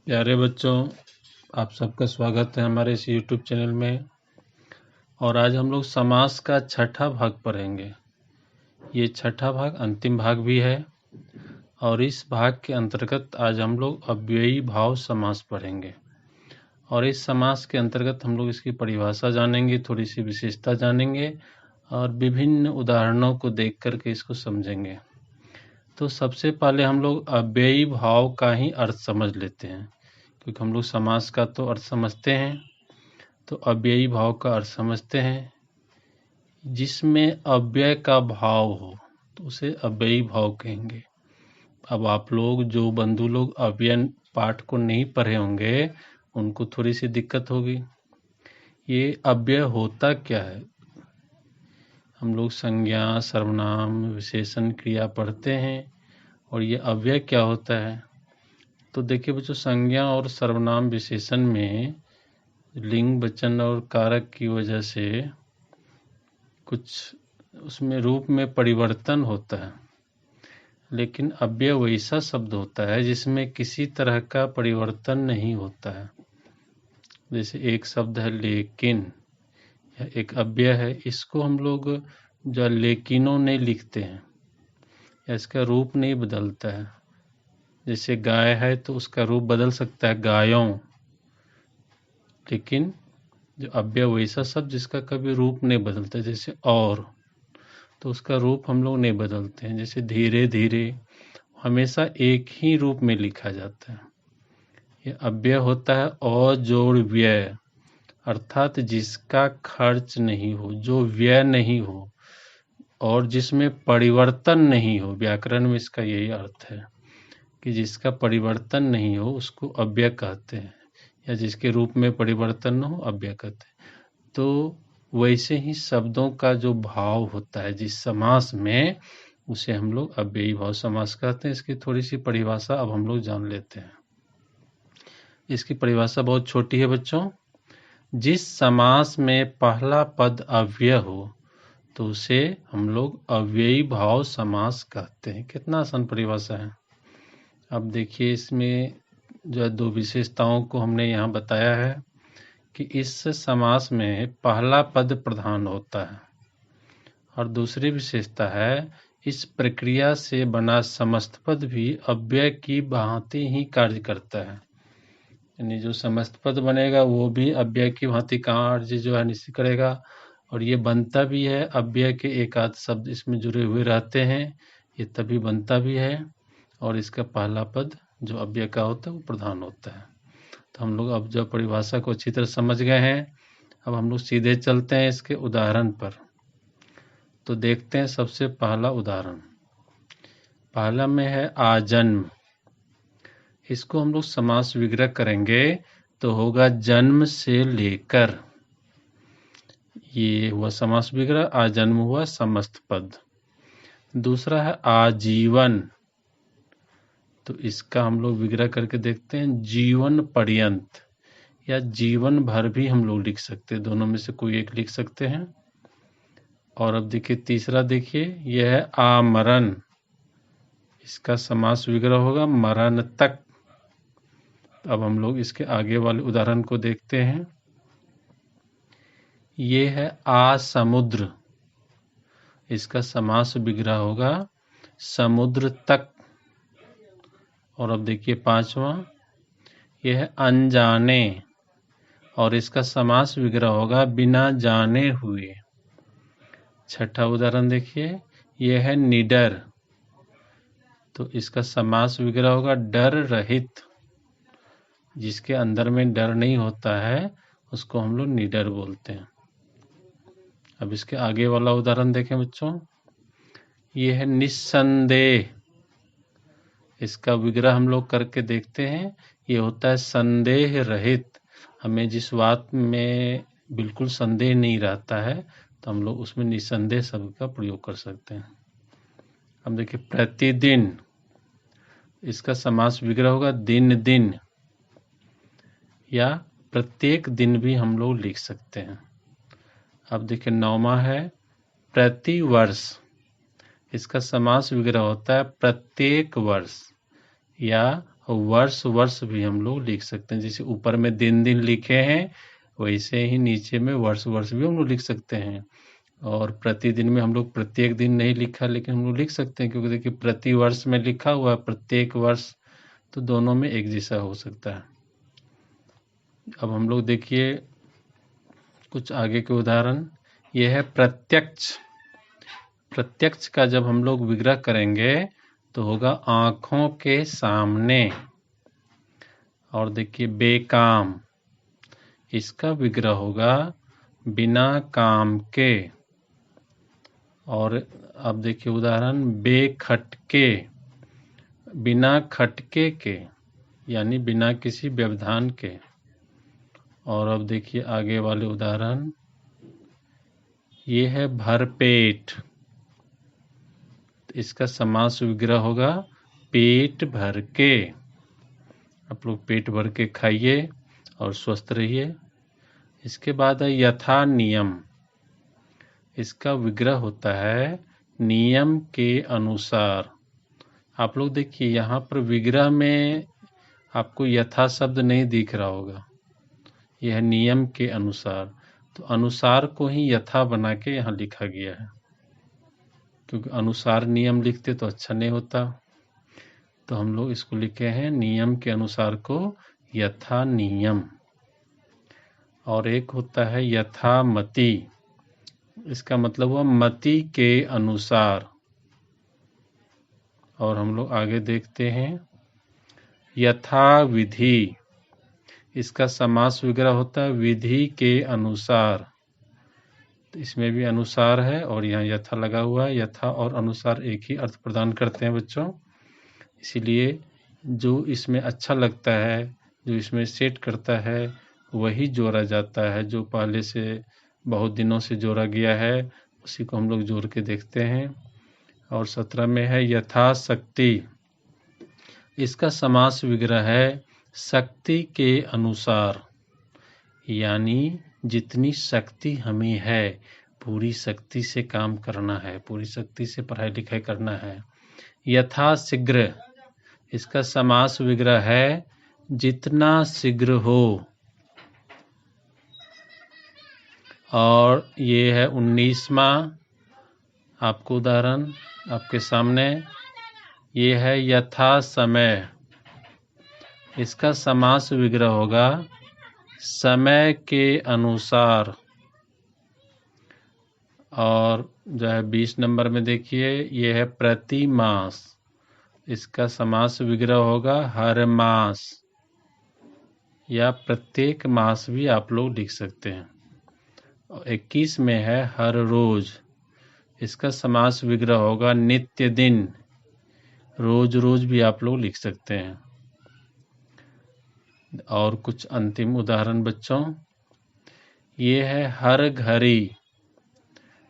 प्यारे बच्चों, आप सबका स्वागत है हमारे इस YouTube चैनल में। और आज हम लोग समास का छठा भाग पढ़ेंगे। ये छठा भाग अंतिम भाग भी है और इस भाग के अंतर्गत आज हम लोग अव्ययी भाव समास पढ़ेंगे। और इस समास के अंतर्गत हम लोग इसकी परिभाषा जानेंगे, थोड़ी सी विशेषता जानेंगे और विभिन्न उदाहरणों को देख करके इसको समझेंगे। तो सबसे पहले हम लोग अव्ययी भाव का ही अर्थ समझ लेते हैं, क्योंकि हम लोग समास का तो अर्थ समझते हैं। तो अव्ययी भाव का अर्थ समझते हैं, जिसमें अव्यय का भाव हो तो उसे अव्ययी भाव कहेंगे। अब आप लोग जो बंधु लोग अव्यय पाठ को नहीं पढ़े होंगे उनको थोड़ी सी दिक्कत होगी। ये अव्यय होता क्या है? हम लोग संज्ञा, सर्वनाम, विशेषण, क्रिया पढ़ते हैं और ये अव्यय क्या होता है। तो देखिए बच्चों, संज्ञा और सर्वनाम विशेषण में लिंग, वचन और कारक की वजह से कुछ उसमें रूप में परिवर्तन होता है, लेकिन अव्यय वैसा शब्द होता है जिसमें किसी तरह का परिवर्तन नहीं होता है। जैसे एक शब्द है लेकिन, यह एक अव्यय है। इसको हम लोग जो लेकिनों ने लिखते हैं, या इसका रूप नहीं बदलता है। जैसे गाय है तो उसका रूप बदल सकता है गायों, लेकिन जो अव्यय वैसा शब्द जिसका कभी रूप नहीं बदलता, जैसे और, तो उसका रूप हम लोग नहीं बदलते हैं। जैसे धीरे धीरे हमेशा एक ही रूप में लिखा जाता है। यह अव्यय होता है अजोड़ व्यय, अर्थात जिसका खर्च नहीं हो, जो व्यय नहीं हो और जिसमें परिवर्तन नहीं हो। व्याकरण में इसका यही अर्थ है कि जिसका परिवर्तन नहीं हो उसको अव्यय कहते हैं, या जिसके रूप में परिवर्तन न हो अव्यय कहते हैं। तो वैसे ही शब्दों का जो भाव होता है जिस समास में, उसे हम लोग अव्ययी भाव समास कहते हैं। इसकी थोड़ी सी परिभाषा अब हम लोग जान लेते हैं। इसकी परिभाषा बहुत छोटी है बच्चों। जिस समास में पहला पद अव्यय हो तो उसे हम लोग अव्ययी भाव समास कहते हैं। कितना आसान परिभाषा है। अब देखिए, इसमें जो है दो विशेषताओं को हमने यहाँ बताया है कि इस समास में पहला पद प्रधान होता है, और दूसरी विशेषता है इस प्रक्रिया से बना समस्त पद भी अव्यय की भांति ही कार्य करता है। यानी जो समस्त पद बनेगा वो भी अव्यय की भांति कार्य जो है निश्चित करेगा, और ये बनता भी है। अव्यय के एक आध शब्द इसमें जुड़े हुए रहते हैं, ये तभी बनता भी है। और इसका पहला पद जो अव्यय का होता है वो प्रधान होता है। तो हम लोग अब जब परिभाषा को अच्छी तरह समझ गए हैं, अब हम लोग सीधे चलते हैं इसके उदाहरण पर। तो देखते हैं सबसे पहला उदाहरण। पहला में है आजन्म। इसको हम लोग समास विग्रह करेंगे तो होगा जन्म से लेकर। ये हुआ समास विग्रह, आजन्म हुआ समस्त पद। दूसरा है आजीवन। तो इसका हम लोग विग्रह करके देखते हैं जीवन पर्यंत, या जीवन भर भी हम लोग लिख सकते हैं, दोनों में से कोई एक लिख सकते हैं। और अब देखिए तीसरा, देखिए यह है आमरण। इसका समास विग्रह होगा मरण तक। अब हम लोग इसके आगे वाले उदाहरण को देखते हैं। ये है आसमुद्र। इसका समास विग्रह होगा समुद्र तक। और अब देखिए पांचवा, यह है अनजाने, और इसका समास विग्रह होगा बिना जाने हुए। छठा उदाहरण देखिए, यह है निडर। तो इसका समास विग्रह होगा डर रहित। जिसके अंदर में डर नहीं होता है उसको हम लोग निडर बोलते हैं। अब इसके आगे वाला उदाहरण देखें बच्चों। यह है निस्संदेह। इसका विग्रह हम लोग करके देखते हैं। ये होता है संदेह रहित। हमें जिस बात में बिल्कुल संदेह नहीं रहता है तो हम लोग उसमें निसंदेह शब्द का प्रयोग कर सकते हैं। अब देखिए प्रतिदिन। इसका समास विग्रह होगा दिन दिन, या प्रत्येक दिन भी हम लोग लिख सकते हैं। अब देखिए नौवां है प्रतिवर्ष। इसका समास विग्रह होता है प्रत्येक वर्ष, या और वर्ष वर्ष भी हम लोग लिख सकते हैं। जैसे ऊपर में दिन दिन लिखे हैं, वैसे ही नीचे में वर्ष वर्ष भी हम लोग लिख सकते हैं। और प्रतिदिन में हम लोग प्रत्येक दिन नहीं लिखा, लेकिन हम लोग लिख सकते हैं, क्योंकि देखिए प्रति वर्ष में लिखा हुआ है, प्रत्येक वर्ष, तो दोनों में एक जैसा हो सकता है। अब हम लोग देखिए कुछ आगे के उदाहरण। यह है प्रत्यक्ष। प्रत्यक्ष का जब हम लोग विग्रह करेंगे तो होगा आंखों के सामने। और देखिए बेकाम, इसका विग्रह होगा बिना काम के। और अब देखिए उदाहरण बेखटके, बिना खटके के, यानी बिना किसी व्यवधान के। और अब देखिए आगे वाले उदाहरण। ये है भरपेट, इसका समास विग्रह होगा पेट भर के। आप लोग पेट भर के खाइए और स्वस्थ रहिए। इसके बाद है यथा नियम, इसका विग्रह होता है नियम के अनुसार। आप लोग देखिए यहाँ पर विग्रह में आपको यथा शब्द नहीं दिख रहा होगा, यह नियम के अनुसार, तो अनुसार को ही यथा बना के यहाँ लिखा गया है, क्योंकि अनुसार नियम लिखते तो अच्छा नहीं होता, तो हम लोग इसको लिखे हैं नियम के अनुसार को यथा नियम। और एक होता है यथामति, इसका मतलब हुआ मति के अनुसार। और हम लोग आगे देखते हैं यथा विधि, इसका समास विग्रह होता है विधि के अनुसार। तो इसमें भी अनुसार है और यहाँ यथा लगा हुआ है। यथा और अनुसार एक ही अर्थ प्रदान करते हैं बच्चों, इसीलिए जो इसमें अच्छा लगता है, जो इसमें सेट करता है, वही जोड़ा जाता है। जो पहले से बहुत दिनों से जोड़ा गया है उसी को हम लोग जोड़ के देखते हैं। और 17 में है यथाशक्ति, इसका समास विग्रह है शक्ति के अनुसार, यानी जितनी शक्ति हमें है पूरी शक्ति से काम करना है, पूरी शक्ति से पढ़ाई लिखाई करना है। यथाशीघ्र, इसका समास विग्रह है जितना शीघ्र हो। और ये है 19वां आपको उदाहरण आपके सामने। ये है यथा समय, इसका समास विग्रह होगा समय के अनुसार। और जो है 20 नंबर में देखिए ये है प्रति मास, इसका समास विग्रह होगा हर मास, या प्रत्येक मास भी आप लोग लिख सकते हैं। 21 में है हर रोज, इसका समास विग्रह होगा नित्य दिन, रोज रोज भी आप लोग लिख सकते हैं। और कुछ अंतिम उदाहरण बच्चों, ये है हर घड़ी,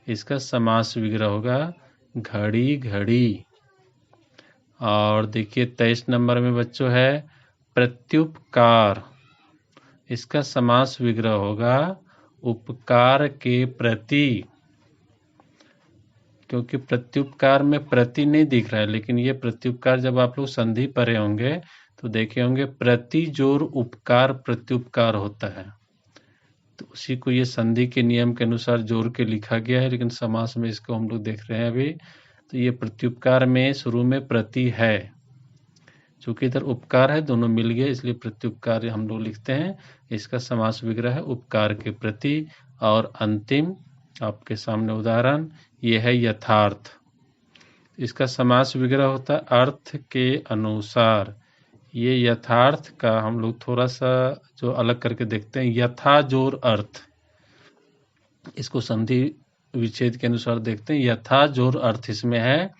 इसका समास विग्रह होगा घड़ी घड़ी। और देखिए 23 नंबर में बच्चों है प्रत्युपकार, इसका समास विग्रह होगा उपकार के प्रति, क्योंकि प्रत्युपकार में प्रति नहीं दिख रहा है, लेकिन ये प्रत्युपकार जब आप लोग संधि पढ़े होंगे तो देखे होंगे प्रति जोर उपकार प्रत्युपकार होता है, तो उसी को ये संधि के नियम के अनुसार जोड़ के लिखा गया है। लेकिन समास में इसको हम लोग देख रहे हैं अभी, तो ये प्रत्युपकार में शुरू में प्रति है, चूंकि इधर उपकार है, दोनों मिल गए इसलिए प्रत्युपकार हम लोग लिखते हैं। इसका समास विग्रह है उपकार के प्रति। और अंतिम आपके सामने उदाहरण ये है यथार्थ, इसका समास विग्रह होता है अर्थ के अनुसार। ये यथार्थ का हम लोग थोड़ा सा जो अलग करके देखते हैं, यथा जोर अर्थ, इसको संधि विच्छेद के अनुसार देखते हैं। यथा जोर अर्थ इसमें है,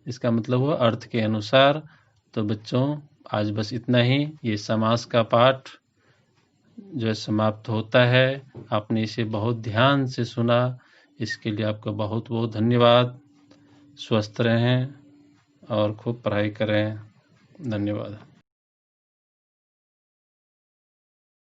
इसका मतलब हुआ अर्थ के अनुसार। तो बच्चों आज बस इतना ही, ये समास का पाठ जो है समाप्त होता है। आपने इसे बहुत ध्यान से सुना, इसके लिए आपका बहुत बहुत धन्यवाद। स्वस्थ रहें और खूब पढ़ाई करें। धन्यवाद।